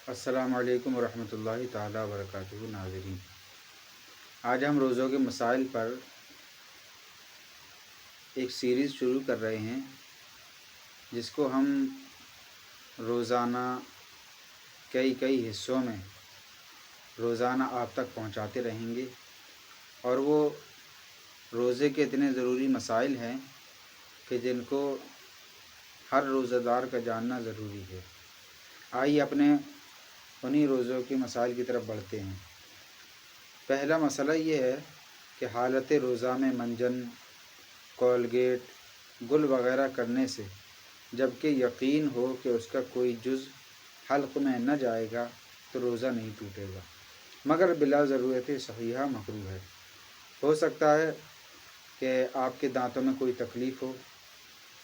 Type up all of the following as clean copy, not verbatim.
السلام علیکم ورحمۃ اللہ تعالی وبرکاتہ ناظرین، آج ہم روزوں کے مسائل پر ایک سیریز شروع کر رہے ہیں جس کو ہم روزانہ کئی حصوں میں روزانہ آپ تک پہنچاتے رہیں گے، اور وہ روزے کے اتنے ضروری مسائل ہیں کہ جن کو ہر روزہ دار کا جاننا ضروری ہے۔ آئیے اپنے انہی روزوں کے مسائل کی طرف بڑھتے ہیں۔ پہلا مسئلہ یہ ہے کہ حالت روزہ میں منجن، کولگیٹ، گل وغیرہ کرنے سے جبکہ یقین ہو کہ اس کا کوئی جز حلق میں نہ جائے گا تو روزہ نہیں ٹوٹے گا، مگر بلا ضرورت صحیحہ مکروہ ہے۔ ہو سکتا ہے کہ آپ کے دانتوں میں کوئی تکلیف ہو،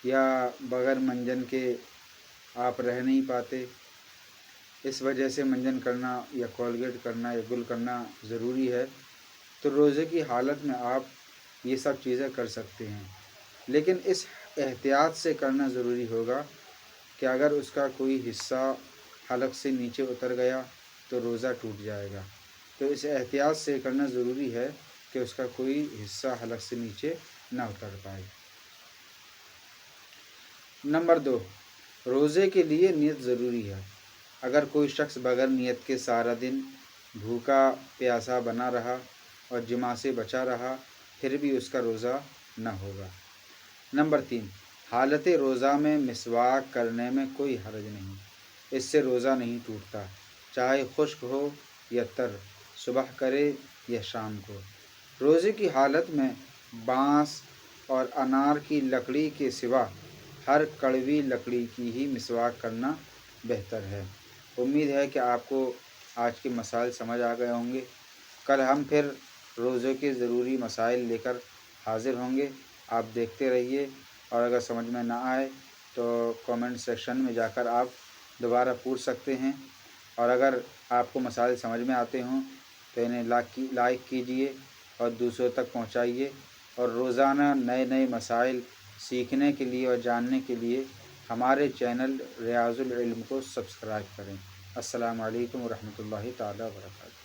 یا بغیر منجن کے آپ رہ نہیں پاتے، اس وجہ سے منجن کرنا یا کولگیٹ کرنا یا گل کرنا ضروری ہے، تو روزے کی حالت میں آپ یہ سب چیزیں کر سکتے ہیں، لیکن اس احتیاط سے کرنا ضروری ہوگا کہ اگر اس کا کوئی حصہ حلق سے نیچے اتر گیا تو روزہ ٹوٹ جائے گا۔ تو اس احتیاط سے کرنا ضروری ہے کہ اس کا کوئی حصہ حلق سے نیچے نہ اتر پائے۔ نمبر 2، روزے کے لیے نیت ضروری ہے۔ اگر کوئی شخص بغیر نیت کے سارا دن بھوکا پیاسا بنا رہا اور جماع سے بچا رہا، پھر بھی اس کا روزہ نہ ہوگا۔ نمبر 3، حالت روزہ میں مسواک کرنے میں کوئی حرج نہیں، اس سے روزہ نہیں ٹوٹتا، چاہے خشک ہو یا تر، صبح کرے یا شام کو۔ روزے کی حالت میں بانس اور انار کی لکڑی کے سوا ہر کڑوی لکڑی کی ہی مسواک کرنا بہتر ہے۔ امید ہے کہ آپ کو آج کے مسائل سمجھ آ گئے ہوں گے۔ کل ہم پھر روزے کے ضروری مسائل لے کر حاضر ہوں گے۔ آپ دیکھتے رہیے، اور اگر سمجھ میں نہ آئے تو کامنٹ سیکشن میں جا کر آپ دوبارہ پوچھ سکتے ہیں، اور اگر آپ کو مسائل سمجھ میں آتے ہوں تو انہیں لائک کیجئے اور دوسروں تک پہنچائیے، اور روزانہ نئے مسائل سیکھنے کے لیے اور جاننے کے لیے ہمارے چینل ریاض العلم کو سبسکرائب کریں۔ السلام علیکم ورحمۃ اللہ تعالی وبرکاتہ۔